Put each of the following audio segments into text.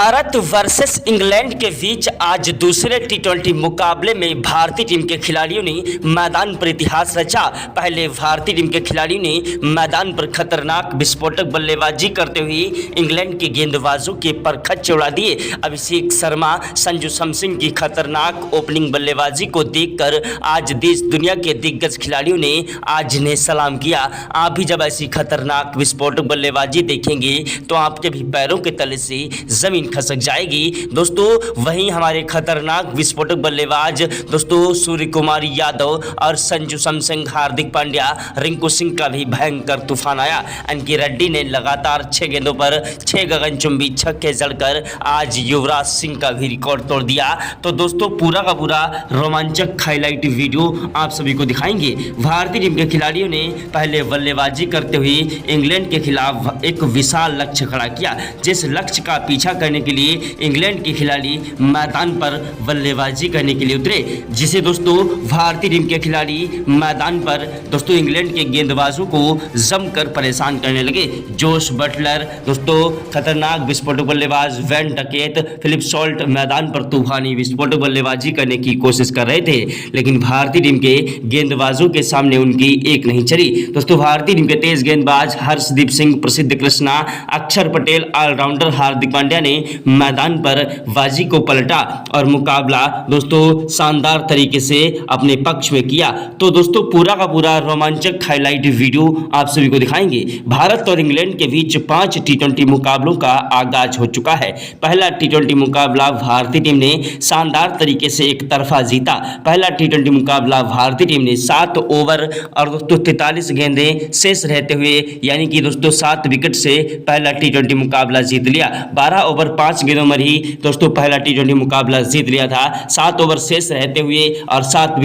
Bharat versus England के बीच आज दूसरे टी20 मुकाबले में भारतीय टीम के खिलाड़ियों ने मैदान पर इतिहास रचा। पहले भारतीय टीम के खिलाड़ियों ने मैदान पर खतरनाक विस्फोटक बल्लेबाजी करते हुए इंग्लैंड के गेंदबाजों के परखच्चे उड़ा दिए। अभिषेक शर्मा, संजू सैमसन की खतरनाक ओपनिंग बल्लेबाजी को देखकर आज देश दुनिया के दिग्गज खिलाड़ियों ने आज इन्हें सलाम किया। आप भी जब ऐसी खतरनाक विस्फोटक बल्लेबाजी देखेंगे तो आपके भी पैरों के तले से जमीन खसक जाएगी। दोस्तों वहीं हमारे खतरनाक विस्फोटक बल्लेबाज दोस्तों सूर्य कुमार यादव और संजू सैमसन, हार्दिक पांड्या, रिंकू सिंह का भी भयंकर तूफान आया। अंकी रेड्डी ने लगातार 6 गेंदों पर 6 गगनचुंबी छक्के जड़कर आज युवराज सिंह का भी रिकॉर्ड तोड़ दिया। तो दोस्तों पूरा का पूरा रोमांचक हाईलाइट वीडियो आप सभी को दिखाएंगे। भारतीय टीम के खिलाड़ियों ने पहले बल्लेबाजी करते हुए इंग्लैंड के खिलाफ एक विशाल लक्ष्य खड़ा किया, जिस लक्ष्य का पीछा करने के लिए इंग्लैंड के खिलाड़ी मैदान पर बल्लेबाजी करने के लिए उतरे, जिसे दोस्तों भारतीय टीम के खिलाड़ी मैदान पर दोस्तों इंग्लैंड के गेंदबाजों को जमकर परेशान करने लगे। जोश बटलर दोस्तों खतरनाक विस्फोटक बल्लेबाज, वैन डकेट, फिलिप सॉल्ट मैदान पर तूफानी विस्फोटक बल्लेबाजी करने की कोशिश कर रहे थे, लेकिन भारतीय टीम के गेंदबाजों के सामने उनकी एक नहीं चली। दोस्तों भारतीय टीम के तेज गेंदबाज हर्षदीप सिंह, प्रसिद्ध कृष्णा, अक्षर पटेल, ऑलराउंडर हार्दिक पांड्या ने मैदान पर बाजी को पलटा और मुकाबला दोस्तों शानदार तरीके से अपने पक्ष में किया। तो दोस्तों पूरा का पूरा रोमांचक हाईलाइट वीडियो आप सभी को दिखाएंगे। भारत और इंग्लैंड के बीच 5 टी20 मुकाबलों का आगाज हो चुका है। पहला टी20 मुकाबला भारतीय टीम ने शानदार तरीके से एक तरफा जीता। पहला टी20 मुकाबला भारतीय टीम ने 7 ओवर और दोस्तों 43 गेंदें शेष रहते हुए यानी कि दोस्तों 7 विकेट से पहला टी20 मुकाबला जीत लिया। 12 ओवर 5 गेंदों में ही दोस्तों पहला टी20 मुकाबला जीत लिया था। 7 ओवर शेष रहते हुए और 7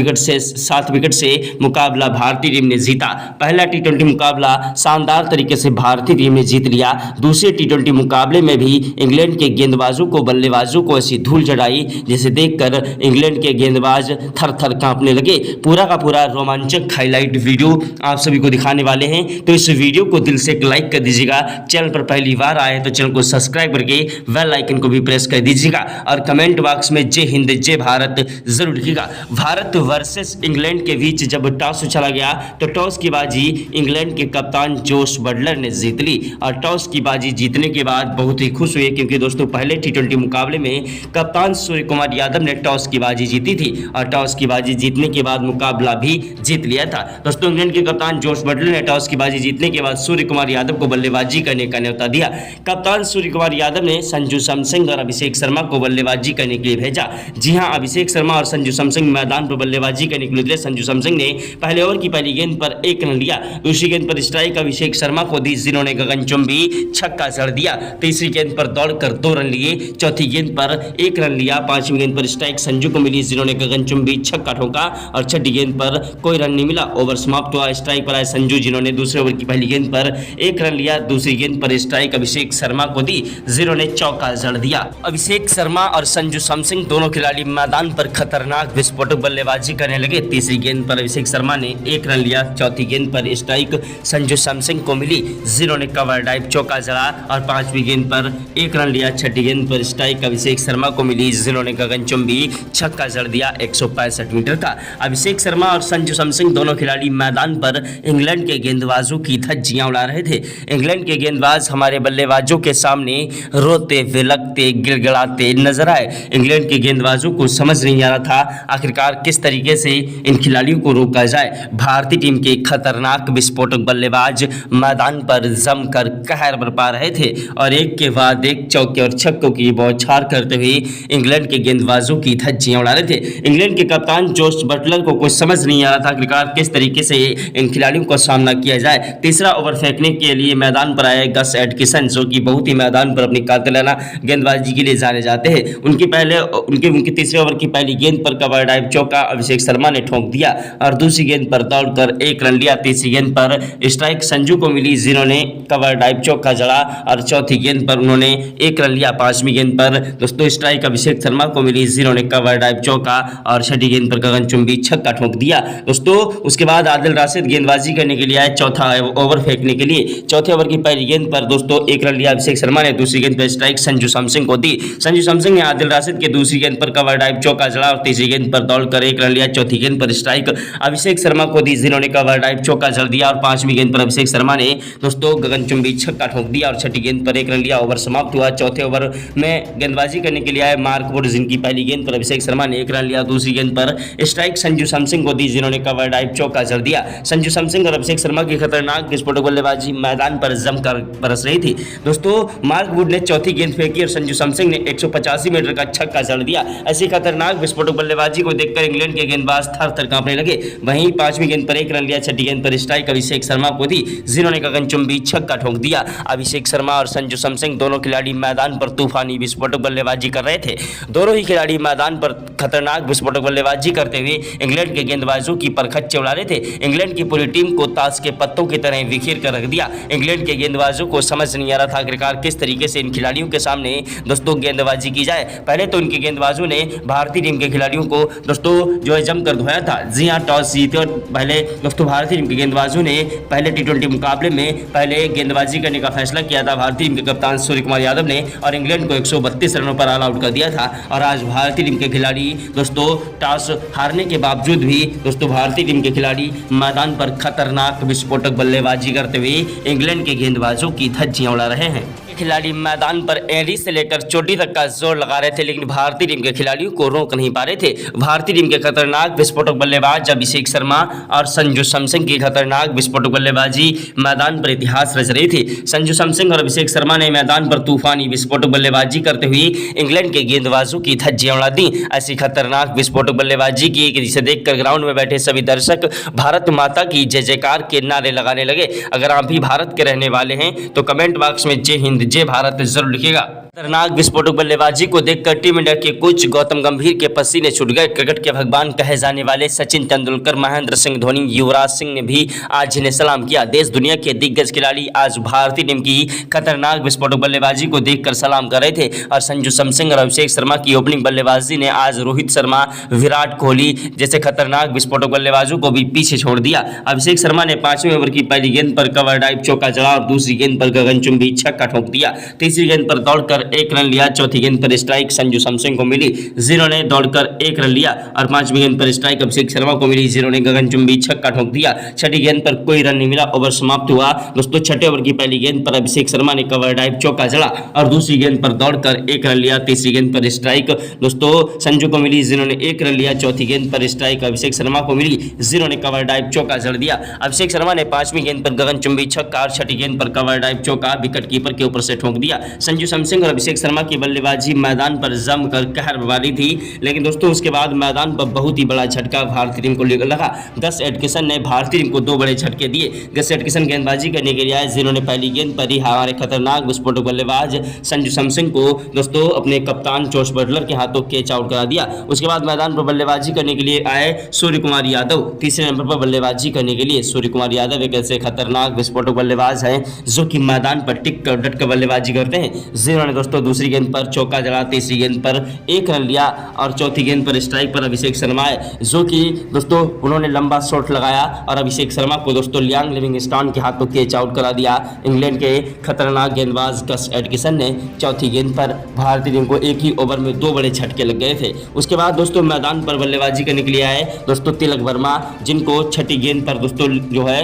विकेट से मुकाबला भारतीय टीम ने जीता। पहला टी20 मुकाबला शानदार तरीके से भारतीय टीम ने जीत लिया। दूसरे टी20 मुकाबले में भी इंग्लैंड के गेंदबाजों को, बल्लेबाजों को ऐसी धूल चढ़ाई जिसे देखकर इंग्लैंड के गेंदबाज थर थर कांपने लगे। पूरा का पूरा रोमांचक हाईलाइट वीडियो आप सभी को दिखाने वाले हैं, तो इस वीडियो को दिल से एक लाइक कर दीजिएगा। चैनल पर पहली बार आए तो चैनल को सब्सक्राइब करके बेल आइकन को भी प्रेस कर दीजिएगा और कमेंट बॉक्स में जय हिंद जय भारत जरूर लिखिएगा। भारत वर्सेस इंग्लैंड के बीच जब टॉस उछाला गया तो टॉस की बाजी इंग्लैंड के कप्तान जोश बटलर ने जीत ली और टॉस की बाजी जीतने के बाद बहुत ही खुश हुए, क्योंकि दोस्तों पहले टी20 मुकाबले में कप्तान सूर्य कुमार यादव ने टॉस की बाजी जीती थी और टॉस की बाजी जीतने के बाद मुकाबला भी जीत लिया था। दोस्तों इंग्लैंड के कप्तान जोश बटलर ने टॉस की बाजी जीतने के बाद सूर्य कुमार यादव को बल्लेबाजी करने का न्योता दिया। कप्तान सूर्य कुमार यादव ने संजू सैमसन और अभिषेक शर्मा को बल्लेबाजी करने के लिए भेजा। जी हां, अभिषेक शर्मा और संजू सैमसन मैदान पर बल्लेबाजी करने के लिए उतरे। संजू सैमसन ने पहले ओवर की पहली गेंद पर 1 रन लिया। दूसरी गेंद पर स्ट्राइक अभिषेक शर्मा को दी, जिन्होंने गगनचुंबी छक्का जड़ दिया। तीसरी गेंद पर दौड़कर 2 रन लिए। चौथी गेंद पर 1 रन लिया। पांचवी गेंद पर स्ट्राइक संजू को मिली, जिन्होंने गगनचुंबी छक्का ठोका और छठी गेंद पर कोई रन नहीं मिला। ओवर समाप्त हुआ। स्ट्राइक पर आए संजू, जिन्होंने दूसरे ओवर की पहली गेंद पर 1 रन लिया। दूसरी गेंद पर स्ट्राइक अभिषेक शर्मा को दी, जिन्होंने चौका जड़ दिया। अभिषेक शर्मा और संजू सैमसन दोनों खिलाड़ी मैदान पर खतरनाक विस्फोटक बल्लेबाजी करने लगे। तीसरी गेंद पर अभिषेक शर्मा ने 1 रन लिया। चौथी गेंद पर स्ट्राइक संजू सैमसन को मिली, जिन्होंने कवर ड्राइव चौका जड़ा और पांचवी गेंद पर 1 रन लिया। छठी गेंद पर स्ट्राइक अभिषेक शर्मा को मिली, जिन्होंने गगनचुंबी छक्का जड़ दिया 165 मीटर का। अभिषेक शर्मा और संजू सैमसन दोनों खिलाड़ी मैदान पर इंग्लैंड के गेंदबाजों की धज्जियां उड़ा रहे थे। इंग्लैंड के गेंदबाज हमारे बल्लेबाजों के सामने रोते, विलकते, गिड़गिड़ाते नजर आए। इंग्लैंड के गेंदबाजों को समझ नहीं आ रहा था आखिरकार किस तरीके से इन खिलाड़ियों को रोका जाए। भारतीय टीम के खतरनाक विस्फोटक बल्लेबाज मैदान पर जमकर कहर बरपा रहे थे और एक के बाद एक चौके और छक्कों की बौछार करते हुए इंग्लैंड के गेंदबाजों की धज्जियां उड़ा रहे थे। इंग्लैंड के कप्तान जोश बटलर को कुछ समझ नहीं आ रहा था आखिरकार किस तरीके से इन खिलाड़ियों को सामना किया जाए। तीसरा ओवर फेंकने के लिए मैदान पर आए गस एटकिंसन, जो कि बहुत ही मैदान पर अपनी कातिलाना गेंदबाजी के लिए जाने जाते हैं। उनके तीसरे ओवर की पहली गेंद पर कवर ड्राइव चौका अभिषेक शर्मा ने ठोक दिया और दूसरी गेंद पर दौड़कर 1 रन लिया। तीसरी गेंद पर स्ट्राइक संजू को मिली, जिन्होंने कवर ड्राइव चौका जड़ा और चौथी गेंद पर उन्होंने 1 रन लिया। पांचवी गेंद पर दोस्तों स्ट्राइक अभिषेक शर्मा को मिली, जिन्होंने कवर ड्राइव चौका और छठी गेंद पर गगनचुंबी छक्का ठोक दिया। दोस्तों उसके बाद आदिल राशिद गेंदबाजी करने के लिए आए चौथा ओवर फेंकने के लिए। चौथे ओवर की पहली गेंद पर दोस्तों 1 रन लिया अभिषेक शर्मा ने। दूसरी गेंद पर स्ट्राइक संजू सैमसन को दी। संजू सैमसन ने आदिल राशिद के दूसरी गेंद पर कवर ड्राइव चौका जड़ा और तीसरी गेंद पर दौड़कर 1 रन लिया। चौथी गेंद पर स्ट्राइक अभिषेक शर्मा को दी, जिन्होंने कवर ड्राइव चौका जड़ दिया और पांचवीं गेंद पर अभिषेक शर्मा ने दोस्तों गगनचुंबी छक्का ठोक दिया और छठी गेंद पर 1 रन लिया। ओवर समाप्त हुआ। चौथे ओवर में गेंदबाजी करने के लिए आए मार्क वुड, जिनकी पहली गेंद पर अभिषेक शर्मा ने 1 रन लिया। दूसरी गेंद पर स्ट्राइक संजू सैमसन को दी, जिन्होंने कवर ड्राइव चौका जड़ दिया। संजू सैमसन और अभिषेक शर्मा की खतरनाक विस्फोटक बल्लेबाजी मैदान पर जमकर बरस रही थी। दोस्तों मार्क वुड ने चौथी गेंद फेंकी और संजू सैमसन ने 185 मीटर का छक्का जड़ दिया। ऐसी खतरनाक विस्फोटक बल्लेबाजी को देखकर इंग्लैंड के गेंदबाज थर-थर कांपने लगे। वहीं पांचवीं गेंद पर 1 रन लिया। छठी गेंद पर स्ट्राइक अभिषेक शर्मा को दी, जिन्होंने गगनचुंबी छक्का ठोक दिया। अभिषेक शर्मा और संजू सैमसन दोनों खिलाड़ी मैदान पर तूफानी विस्फोटक बल्लेबाजी कर रहे थे। दोनों ही खिलाड़ी मैदान पर खतरनाक विस्फोटक बल्लेबाजी करते हुए इंग्लैंड के गेंदबाजों की परखच्चे उड़ा रहे थे। इंग्लैंड की पूरी टीम को ताश के पत्तों की तरह बिखेर कर रख दिया। इंग्लैंड के गेंदबाजों को समझ नहीं आ रहा था आखिरकार किस तरीके से इन खिलाड़ियों के सामने दोस्तों गेंदबाजी की जाए। पहले तो इनके गेंदबाजों ने भारतीय टीम के खिलाड़ियों को दोस्तों जो है जमकर धोया था। जी हाँ, टॉस जीते और पहले दोस्तों भारतीय टीम के गेंदबाजों ने पहले T20 मुकाबले में पहले गेंदबाजी करने का फैसला किया था। भारतीय टीम के कप्तान सूर्य कुमार यादव ने और इंग्लैंड को 132 रनों पर ऑल आउट कर दिया था। और आज भारतीय टीम के खिलाड़ी दोस्तों टॉस हारने के बावजूद भी दोस्तों भारतीय टीम के खिलाड़ी मैदान पर खतरनाक विस्फोटक बल्लेबाजी करते हुए इंग्लैंड के गेंदबाजों की धज्जियां उड़ा रहे हैं। खिलाड़ी मैदान पर एड़ी से लेकर चोटी तक का जोर लगा रहे थे, लेकिन भारतीय टीम के खिलाड़ियों को रोक नहीं पा रहे थे। भारतीय टीम के खतरनाक विस्फोटक बल्लेबाज अभिषेक शर्मा और संजू सैमसन की खतरनाक विस्फोटक बल्लेबाजी मैदान पर इतिहास रच रही थी। संजू सैमसन और अभिषेक शर्मा ने मैदान पर तूफानी विस्फोटक बल्लेबाजी करते हुए इंग्लैंड के गेंदबाजों की धज्जियां उड़ा दी। ऐसी खतरनाक विस्फोटक बल्लेबाजी की जिसे देखकर ग्राउंड में बैठे सभी दर्शक भारत माता की जय जयकार के नारे लगाने लगे। अगर आप भी भारत के रहने वाले हैं तो कमेंट बॉक्स में जय हिंद जय भारत जरूर लिखिएगा। खतरनाक विस्फोटक बल्लेबाजी को देखकर टीम इंडिया के कोच गौतम गंभीर के पसीने छूट गए। क्रिकेट के भगवान कहे जाने वाले सचिन तेंदुलकर, महेंद्र सिंह धोनी, युवराज सिंह ने भी आज इन्हें सलाम किया। देश दुनिया के दिग्गज खिलाड़ी आज भारतीय टीम की खतरनाक विस्फोटक बल्लेबाजी को देखकर सलाम कर रहे थे। और संजू सैमसन और अभिषेक शर्मा की ओपनिंग बल्लेबाजी ने आज रोहित शर्मा, विराट कोहली जैसे खतरनाक विस्फोटक बल्लेबाजों को भी पीछे छोड़ दिया। अभिषेक शर्मा ने 5वें ओवर की पहली गेंद पर कवर ड्राइव चौका जड़ा और दूसरी गेंद पर गगनचुंबी छक्का ठोक दिया। तीसरी गेंद पर दौड़कर 1 रन लिया। चौथी गेंद पर स्ट्राइक संजू सैमसन को मिली, जिन्होंने दौड़कर 1 रन लिया। और पांचवी गेंद पर स्ट्राइक अभिषेक शर्मा को मिली, जिन्होंने गगनचुंबी छक्का ठोक दिया। छठी गेंद पर कोई रन नहीं मिला। ओवर समाप्त हुआ। दोस्तों छठे ओवर की पहली गेंद पर अभिषेक शर्मा ने कवर ड्राइव चौका जड़ा और दूसरी गेंद पर दौड़कर 1 रन लिया। तीसरी गेंद पर स्ट्राइक दोस्तों संजू को मिली, जिन्होंने 1 रन लिया। चौथी गेंद पर स्ट्राइक अभिषेक शर्मा को मिली, जिन्होंने कवर ड्राइव चौका जड़ दिया। अभिषेक शर्मा ने पांचवी गेंद पर गगनचुंबी छक्का और छठी गेंद पर कवर ड्राइव चौका विकेट कीपर के ऊपर से ठोक दिया। संजू सैमसन और अभिषेक शर्मा की बल्लेबाजी मैदान पर जमकर कहर वाली थी, लेकिन दोस्तों उसके बाद मैदान पर बहुत ही बड़ा झटका भारतीय टीम को लगा। गस एटकिंसन ने भारतीय टीम को 2 बड़े झटके दिए। गस एटकिंसन गेंदबाजी करने के लिए आए, जिन्होंने पहली गेंद पर ही हमारे खतरनाक विस्फोटक बल्लेबाज संजू सैमसन को दोस्तों अपने कप्तान जोश बटलर के हाथों कैच आउट करा दिया। उसके बाद मैदान पर बल्लेबाजी करने के लिए आए सूर्य कुमार यादव। तीसरे नंबर पर बल्लेबाजी करने के लिए सूर्य कुमार यादव एक ऐसे खतरनाक विस्फोटक बल्लेबाज हैं जो कि मैदान पर टिक कर डट कर बल्लेबाजी करते हैं, जिन्होंने दोस्तों दूसरी गेंद पर चौका जड़ा, तीसरी गेंद पर 1 रन लिया और चौथी गेंद पर स्ट्राइक पर अभिषेक शर्मा है, जो कि दोस्तों उन्होंने लंबा शॉट लगाया और अभिषेक शर्मा को दोस्तों लियांग लिविंगस्टन के हाथों कैच आउट करा दिया। इंग्लैंड के खतरनाक गेंदबाज गस एटकिंसन ने चौथी गेंद पर भारतीय टीम को एक ही ओवर में 2 बड़े झटके लग गए थे। उसके बाद दोस्तों मैदान पर बल्लेबाजी करने के लिए आए दोस्तों तिलक वर्मा, जिनको छठी गेंद पर दोस्तों जो है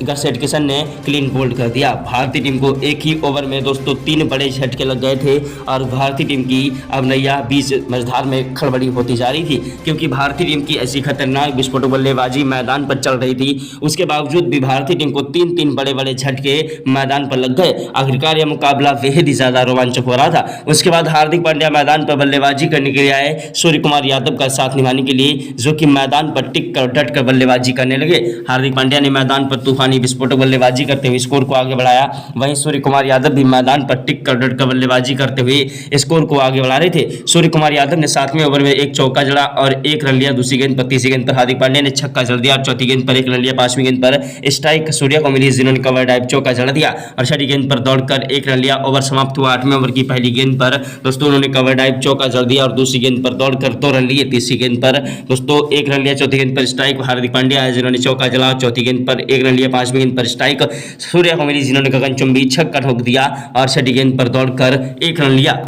गस एटकिंसन ने क्लीन बोल्ड कर दिया। भारतीय टीम को एक ही ओवर में दोस्तों 3 बड़े झटके लग गए थे और भारतीय टीम की अब नैया बीच मझधार में खड़बड़ी होती जा रही थी, क्योंकि भारतीय टीम की ऐसी खतरनाक विस्फोटक बल्लेबाजी मैदान पर चल रही थी। उसके बावजूद भी भारतीय टीम को 3 बड़े बड़े झटके मैदान पर लग गए। आखिरकार यह मुकाबला बेहद ही ज्यादा रोमांचक हो रहा था। उसके बाद हार्दिक पांड्या मैदान पर बल्लेबाजी करने के लिए आए, सूर्य कुमार यादव का साथ निभाने के लिए, जो कि मैदान पर टिक कर डट कर बल्लेबाजी करने लगे। हार्दिक पांड्या ने मैदान पर तूफानी विस्फोटक बल्लेबाजी करते हुए स्कोर को आगे बढ़ाया। वहीं सूर्य कुमार यादव भी मैदान पर टिक कर डट कर बल्लेबाजी करते हुए स्कोर को आगे बढ़ा रहे थे। सूर्य कुमार यादव ने 7वें ओवर में 1 चौका जड़ा और 1 रन लिया। दूसरी गेंद पर तीसरी गेंद पर हार्दिक पांड्या ने छक्का जड़ दिया और चौथी गेंद पर 1 रन लिया। पांचवी गेंद पर स्ट्राइक सूर्या को मिली, जिन्होंने कवर ड्राइव चौका जड़ दिया और छठी गेंद पर दौड़कर 1 रन लिया। ओवर समाप्त हुआ। 8वें ओवर की पहली गेंद पर दोस्तों उन्होंने कवर ड्राइव चौका जड़ दिया और दूसरी गेंद पर दौड़कर 2 रन लिए। तीसरी गेंद पर दोस्तों 1 रन लिया। चौथी गेंद पर स्ट्राइक हार्दिक पांड्या है, जिन्होंने चौका जड़ा। चौथी गेंद पर 1 रन लिया। पांचवी गेंद पर स्ट्राइक सूर्या को मिली, जिन्होंने गगनचुंबी छक्का ठोक दिया और छठी गेंद पर दौड़कर 1 रन लिया।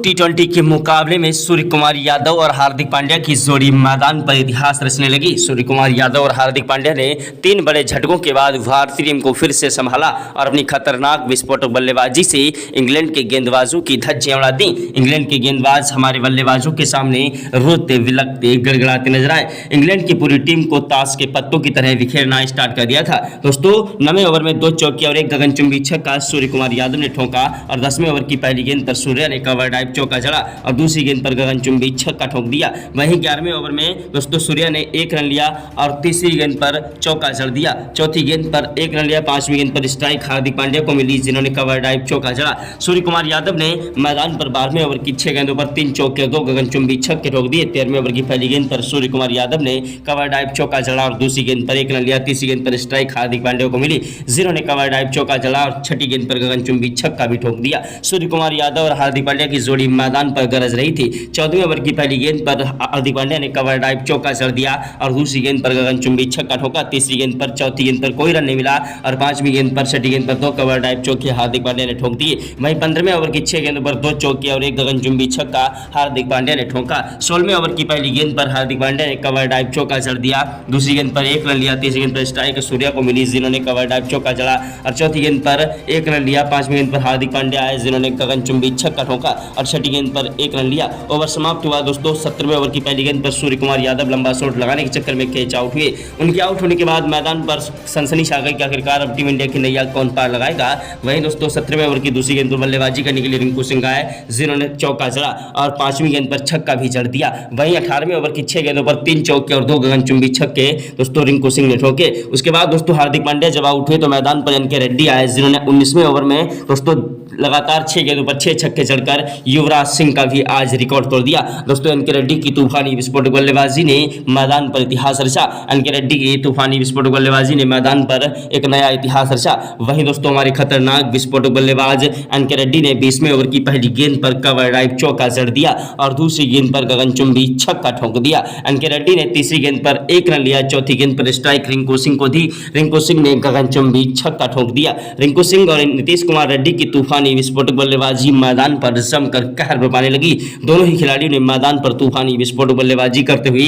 टी20 के मुकाबले में सूर्य कुमार यादव और हार्दिक पांड्या की जोड़ी मैदान पर इतिहास रचने लगी। सूर्य कुमार यादव और हार्दिक पांड्या ने 3 बड़े झटकों के बाद भारतीय टीम को फिर से संभाला और अपनी खतरनाक विस्फोटक बल्लेबाजी से इंग्लैंड के गेंदबाजों की धज्जियां उड़ा दी। इंग्लैंड के गेंदबाज हमारे बल्लेबाजों के सामने रोते विलकते गड़गड़ाते नजर आए। इंग्लैंड की पूरी टीम को ताश के पत्तों की तरह बिखेरना स्टार्ट कर दिया था। दोस्तों 9वें ओवर में 2 चौके और 1 गगनचुंबी छक्का सूर्य कुमार यादव ने ठोका और 10वें ओवर की पहली गेंद पर सूर्या ने कवर ड्राइव चौका जड़ा और दूसरी गेंद पर गगनचुंबी छक्का ठोक दिया। वहीं 11वें ओवर में दोस्तों सूर्या ने 1 रन लिया और तीसरी गेंद पर चौका जड़ दिया। चौथी गेंद पर 1 रन लिया। 5वीं गेंद पर स्ट्राइक हार्दिक पांड्या को मिली, जिन्होंने कवर ड्राइव चौका जड़ा। सूर्य कुमार यादव ने मैदान पर 12वें ओवर की 6 गेंदों पर 3 चौके और 2 गगनचुंबी छक्के ठोक दिए। 13वें ओवर की पहली गेंद पर सूर्य कुमार यादव ने कवर ड्राइव चौका जड़ा और दूसरी गेंद पर 1 रन लिया। तीसरी गेंद पर स्ट्राइक हार्दिक पांड्या को मिली, जिन्होंने कवर ड्राइव चौका जड़ा और छठी गेंद पर गगनचुंबी छक्का भी ठोक दिया। सूर्य कुमार यादव और हार्दिक पांड्या की जोड़ी मैदान पर गरज रही थी। 14वें ओवर की पहली गेंद पर हार्दिक पांड्या ने कवर ड्राइव चौका जड़ दिया और दूसरी गेंद पर गगनचुंबी छक्का ठोका। तीसरी गेंद पर चौथी गेंद पर कोई रन नहीं मिला और 5वीं गेंद पर छठी गेंद पर 2 कवर ड्राइव चौके हार्दिक पांड्या ने ठोक दिए। वहीं 15वें ओवर की 6 गेंदों पर 2 चौके और 1 गगनचुंबी छक्का हार्दिक पांड्या ने ठोका। 16वें ओवर की पहली गेंद पर हार्दिक पांड्या ने कवर ड्राइव चौका जड़ दिया। दूसरी गेंद पर 1 रन लिया। तीसरी गेंद पर स्ट्राइक सूर्या को मिली, जिन्होंने कवर ड्राइव चौका जड़ा और चौथी गेंद पर 1 रन लिया। 5वीं गेंद पर हार्दिक पांड्या आए, जिन्होंने गगनचुंबी छक्का ठोका और छठी गेंद पर 1 रन लिया। ओवर समाप्त हुआ। दोस्तों 17वें ओवर की पहली गेंद पर सूर्य कुमार यादव लंबा शॉट लगाने के चक्कर में कैच आउट हुए। उनके आउट होने के बाद मैदान पर सनसनी छा गई कि आखिरकार अब टीम इंडिया की नैया कौन पार लगाएगा। वहीं दोस्तों 17वें ओवर की दूसरी गेंद पर बल्लेबाजी करने के लिए रिंकू सिंह आए, जिन्होंने चौका जड़ा और 5वीं गेंद पर छक्का भी जड़ दिया। वहीं 18वें ओवर की 6 गेंदों पर 3 चौके और 2 गगनचुंबी छक्के दोस्तों रिंकू सिंह ने ठोके। उसके बाद दोस्तों हार्दिक पांड्या जब आउट हुए तो मैदान पर एन के रेड्डी आए, जिन्होंने 19वें ओवर में दोस्तों लगातार 6 गेंदों पर 6 छक्के जड़कर युवराज सिंह का भी आज रिकॉर्ड तोड़ दिया। दोस्तों एन के रेड्डी की तूफानी विस्फोटक बल्लेबाजी ने मैदान पर इतिहास रचा। एन के रेड्डी की तूफानी विस्फोटक बल्लेबाजी ने मैदान पर एक नया इतिहास रचा। वहीं दोस्तों हमारे खतरनाक विस्फोटक बल्लेबाज एन के रेड्डी ने 20वें ओवर की पहली गेंद पर कवर ड्राइव चौका जड़ दिया और दूसरी गेंद पर गगनचुंबी छक्का ठोक दिया। एन के रेड्डी ने तीसरी गेंद पर 1 रन लिया। चौथी गेंद पर स्ट्राइक रिंकू सिंह को दी, रिंकू सिंह ने गगनचुंबी छक्का ठोक दिया। रिंकू सिंह और नीतीश कुमार रेड्डी की तूफानी विस्फोटक बल्लेबाजी मैदान पर जमकर कहर बरपाने लगी। दोनों ही खिलाड़ियों ने मैदान पर तूफानी विस्फोटक बल्लेबाजी करते हुए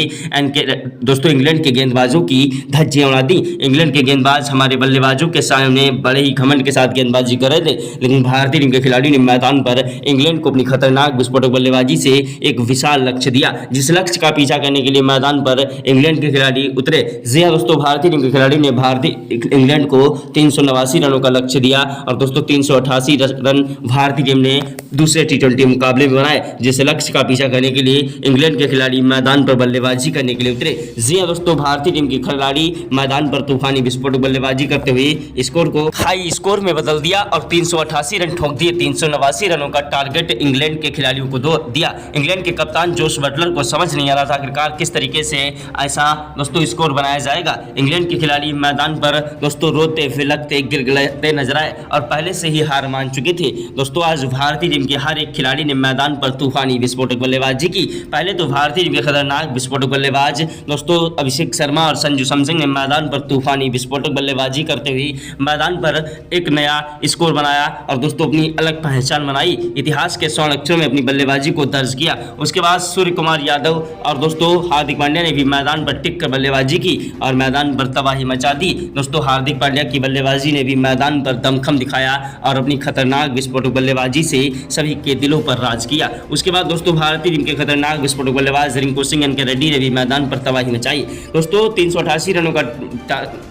दोस्तों इंग्लैंड के गेंदबाजों की धज्जियां उड़ा दी। इंग्लैंड के गेंदबाज हमारे बल्लेबाजों के सामने बड़े ही घमंड के साथ गेंदबाजी कर रहे थे, लेकिन भारतीय टीम के खिलाड़ियों ने मैदान पर इंग्लैंड को अपनी खतरनाक विस्फोटक बल्लेबाजी से एक विशाल लक्ष्य दिया, जिस लक्ष्य का पीछा करने के लिए मैदान पर इंग्लैंड के खिलाड़ी उतरे। जी हां दोस्तों, भारतीय टीम के खिलाड़ियों ने इंग्लैंड को 389 रनों का लक्ष्य दिया और दोस्तों 388 रन भारतीय टीम ने दूसरे टी20 मुकाबले में बनाए, जिस लक्ष्य का पीछा करने के लिए इंग्लैंड के खिलाड़ी मैदान पर बल्लेबाजी करने के लिए उतरे। जी हां दोस्तों, भारतीय टीम के खिलाड़ी मैदान पर तूफानी विस्फोटक बल्लेबाजी करते हुए स्कोर को हाई स्कोर में बदल दिया और 388 रन ठोक दिए। 389 रनों का टारगेट इंग्लैंड के खिलाड़ियों को दिया। इंग्लैंड के कप्तान जोश बटलर को समझ नहीं आ रहा था आखिरकार किस तरीके से ऐसा दोस्तों स्कोर बनाया जाएगा। इंग्लैंड के खिलाड़ी मैदान पर दोस्तों रोते फिलकते गिड़गिड़ाते नजर आए और पहले से ही हार मान चुके थे। दोस्तों आज भारतीय टीम के हर एक खिलाड़ी ने मैदान पर तूफानी विस्फोटक बल्लेबाजी की। पहले तो भारतीय टीम के खतरनाक विस्फोटक बल्लेबाज दोस्तों अभिषेक शर्मा और संजू सैमसन ने मैदान पर तूफानी विस्फोटक बल्लेबाजी करते हुए मैदान पर एक नया स्कोर बनाया और दोस्तों अपनी अलग पहचान बनाई। इतिहास के स्वर्ण अक्षरों में अपनी बल्लेबाजी को दर्ज किया। उसके बाद सूर्य कुमार यादव और दोस्तों हार्दिक पांड्या ने भी मैदान पर टिक कर बल्लेबाजी की और मैदान पर तबाही मचा दी। दोस्तों हार्दिक पांड्या की बल्लेबाजी ने भी मैदान पर दमखम दिखाया और अपनी खतरनाक विस्फोटक बल्लेबाजी से सभी के दिलों पर राज किया। उसके बाद दोस्तों भारतीय टीम के खतरनाक विस्फोटक बल्लेबाज रिंकू सिंह एन के रेड्डी ने भी मैदान पर तबाही मचाई। दोस्तों 388 रनों का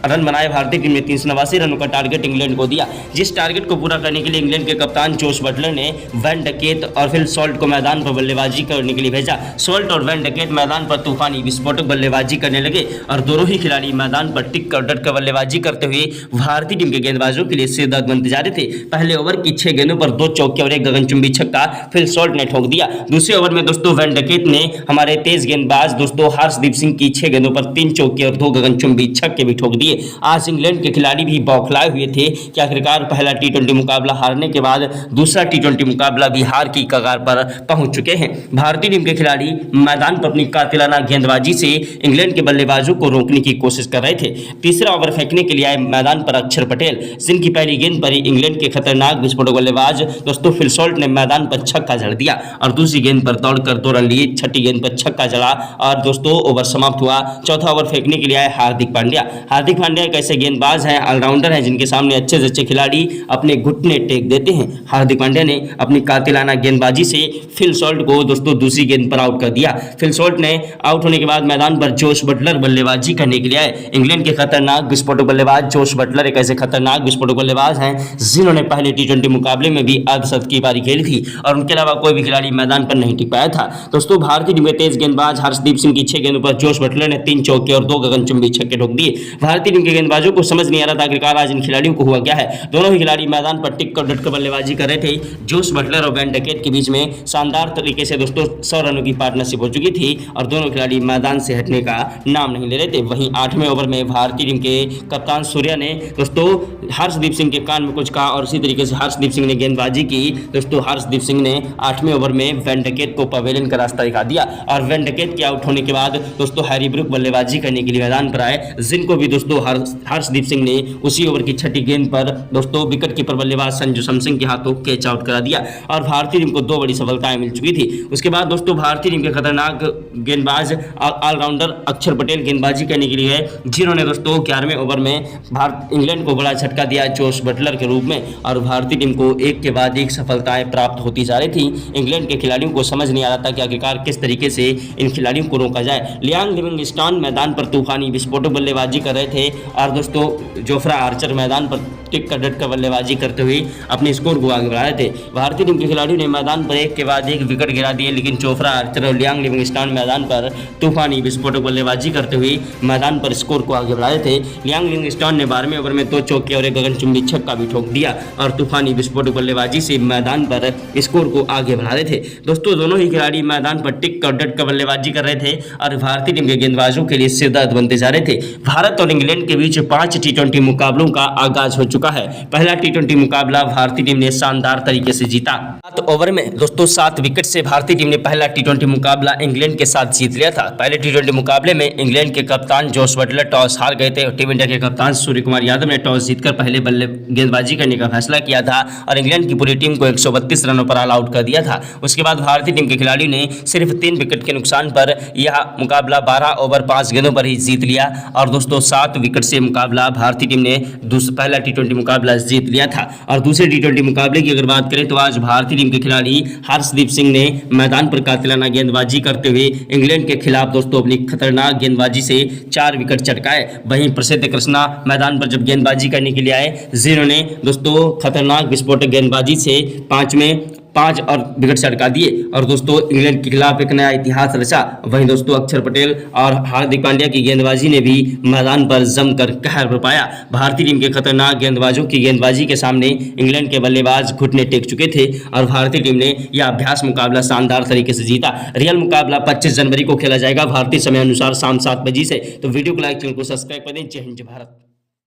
रन बनाए भारतीय टीम ने 389 रनों का टारगेट इंग्लैंड को दिया। जिस टारगेट को पूरा करने के लिए इंग्लैंड के कप्तान जोश बटलर ने वैन डकेट और फिल सॉल्ट को मैदान पर बल्लेबाजी करने के लिए भेजा। सॉल्ट और वैन डकेट मैदान पर तूफानी विस्फोटक बल्लेबाजी करने लगे और दोनों ही खिलाड़ी मैदान पर टिक कर डट कर बल्लेबाजी करते हुए भारतीय टीम के गेंदबाजों के लिए सिरदर्द बनते जा रहे थे। पहले ओवर की 6 गेंदों पर 2 चौके और 1 गगनचुंबी छक्का फिल सॉल्ट ने ठोक दिया। दूसरे ओवर में दोस्तों वैन डकेट ने हमारे तेज गेंदबाज दोस्तों हर्षदीप सिंह की 6 गेंदों पर 3 चौके और 2 गगनचुंबी छक्के भी ठोक दिए। आज इंग्लैंड के खिलाड़ी भी बौखलाए हुए थे कि आखिरकार पहला टी20 मुकाबला हारने के बाद दूसरा टी20 मुकाबला भी हार की कगार पर पहुंच चुके हैं। भारतीय टीम के खिलाड़ी मैदान पर अपनी कातिलाना गेंदबाजी से इंग्लैंड के बल्लेबाजों को रोकने की कोशिश कर रहे थे। तीसरा ओवर फेंकने के लिए आए मैदान पर अक्षर पटेल, जिनकी पहली गेंद पर ही इंग्लैंड के खतरनाक विस्फोटक विस्फोटक बल्लेबाज दोस्तों फिल सॉल्ट ने मैदान पर छक्का जड़ दिया और दूसरी गेंद पर दौड़कर 2 रन लिए। छठी गेंद पर छक्का जड़ा और दोस्तों ओवर समाप्त हुआ। चौथा ओवर फेंकने के लिए आए हार्दिक पांड्या। हार्दिक पांड्या एक ऐसे गेंदबाज हैं, ऑलराउंडर हैं, जिनके सामने अच्छे से अच्छे खिलाड़ी अपने घुटने टेक देते हैं। हार्दिक पांड्या ने अपनी कातिलाना गेंदबाजी से फिल सॉल्ट को दोस्तों दूसरी गेंद पर आउट कर दिया। फिल सॉल्ट ने आउट होने के बाद मैदान पर जोश बटलर बल्लेबाजी करने के लिए आए। इंग्लैंड के खतरनाक विस्फोटक बल्लेबाज जोश बटलर एक ऐसे खतरनाक विस्फोटक बल्लेबाज हैं जिन्होंने पहले टी20 मुकाबले में भी अर्धशतक की पारी खेली थी और उनके अलावा कोई भी खिलाड़ी मैदान पर नहीं टिक पाया था। दोस्तों भारतीय टीम के तेज गेंदबाज हर्षदीप सिंह की 6 गेंदों पर जोश बटलर ने 3 चौके और 2 गगनचुंबी छक्के ठोक दिए। भारतीय टीम के गेंदबाजों को समझ नहीं आ रहा था आखिरकार आज इन खिलाड़ियों को हुआ क्या है। दोनों ही खिलाड़ी मैदान पर टिक कर डट कर बल्लेबाजी कर रहे थे। जोश बटलर और वेन डकेट के बीच में शानदार तरीके से दोस्तों 100 रनों की पार्टनरशिप हो चुकी थी और दोनों खिलाड़ी मैदान से हटने का नाम नहीं ले रहे थे। वहीं 8वें ओवर में भारतीय टीम के कप्तान सूर्या ने दोस्तों हर्षदीप सिंह के कान में कुछ कहा और इसी तरीके से हर्षदीप सिंह ने गेंदबाजी की। दोस्तों हर्षदीप सिंह ने 8वें ओवर में वेन डकेट को पवेलियन का रास्ता दिखा दिया और वेन डकेट के आउट होने के बाद दोस्तों हैरी ब्रूक बल्लेबाजी करने के लिए मैदान पर आए, जिनको भी दोस्तों हर्षदीप सिंह ने उसी ओवर की छठी गेंद पर दोस्तों विकेट कीपर बल्लेबाज संजू सैमसन के हाथों कैच आउट करा दिया और भारतीय टीम को 2 बड़ी सफलताएं मिल चुकी थी। उसके बाद दोस्तों भारतीय टीम के खतरनाक गेंदबाज ऑलराउंडर अक्षर पटेल गेंदबाजी करने के लिए जिन्होंने दोस्तों 11वें ओवर में इंग्लैंड को बड़ा झटका दिया जोश बटलर के रूप में और भारतीय टीम को एक के बाद एक सफलताएं प्राप्त होती जा रही थी। इंग्लैंड के खिलाड़ियों को समझ नहीं आ रहा था कि आखिरकार किस तरीके से इन खिलाड़ियों को रोका जाए। लियांग लिविंगस्टन मैदान पर तूफानी विस्फोटक बल्लेबाजी कर रहे थे और दोस्तों जोफ्रा आर्चर मैदान पर टिक कर डट कर बल्लेबाजी करते हुए अपने स्कोर को आगे बढ़ा रहे थे। भारतीय टीम के खिलाड़ियों ने मैदान पर एक के बाद एक विकेट गिरा दिए, लेकिन जोफ्रा आर्चर और लियांग लिविंगस्टन मैदान पर तूफानी विस्फोटक बल्लेबाजी करते हुए मैदान पर स्कोर को आगे बढ़ा रहे थे। लियांग लिविंगस्टन ने 12वें ओवर में 2 चौके और 1 गगनचुंबी छक्का भी ठोक दिया और तूफानी विस्फोटक बल्लेबाजी से मैदान पर स्कोर को आगे बढ़ा रहे थे। दोस्तों दोनों ही खिलाड़ी मैदान पर टिक कर डट कर बल्लेबाजी कर रहे थे और भारतीय टीम के गेंदबाजों के लिए सिरदर्द बनते जा रहे थे। भारत और इंग्लैंड के बीच 5 टी20 मुकाबलों का आगाज हो चुका है। पहला टी20 मुकाबला भारतीय टीम ने शानदार तरीके से जीता। 7 ओवर में दोस्तों 7 विकेट से भारतीय टीम ने पहला टी20 मुकाबला इंग्लैंड के साथ जीत लिया था। पहले टी20 मुकाबले में इंग्लैंड के कप्तान जोश बटलर टॉस हार गए थे और टीम इंडिया के कप्तान सूर्य कुमार यादव ने टॉस जीतकर पहले गेंदबाजी करने का फैसला किया था और इंग्लैंड की पूरी टीम को 132 रनों पर ऑल आउट कर दिया था। उसके बाद भारतीय टीम के खिलाड़ियों ने सिर्फ 3 विकेट के नुकसान पर यह मुकाबला 12 ओवर 5 गेंदों पर ही जीत लिया और दोस्तों 7 विकेट से मुकाबला भारतीय टीम ने पहला टी20 मुकाबला जीत लिया था। और दूसरे टी20 मुकाबले की अगर बात करें तो आज भारतीय टीम के खिलाड़ी हर्षदीप सिंह ने मैदान पर कातिलाना गेंदबाजी करते हुए इंग्लैंड के खिलाफ दोस्तों अपनी खतरनाक गेंदबाजी से 4 विकेट चटकाए। वहीं प्रसिद्ध कृष्णा मैदान पर जब गेंदबाजी करने के लिए आए, जिन्होंने दोस्तों खतरनाक विस्फोटक गेंदबाजी से 5 और विकेट चटका दिए और दोस्तों इंग्लैंड के खिलाफ एक नया इतिहास रचा। वहीं दोस्तों अक्षर पटेल और हार्दिक पांड्या की गेंदबाजी ने भी मैदान पर जमकर कहर बरपाया। भारतीय टीम के खतरनाक गेंदबाजों की गेंदबाजी के सामने इंग्लैंड के बल्लेबाज घुटने टेक चुके थे और भारतीय टीम ने यह अभ्यास मुकाबला शानदार तरीके से जीता। रियल मुकाबला 25 जनवरी को खेला जाएगा भारतीय समय अनुसार शाम 7 बजे से। तो वीडियो को लाइक, चैनल को सब्सक्राइब कर दें। जय हिंद, जय भारत।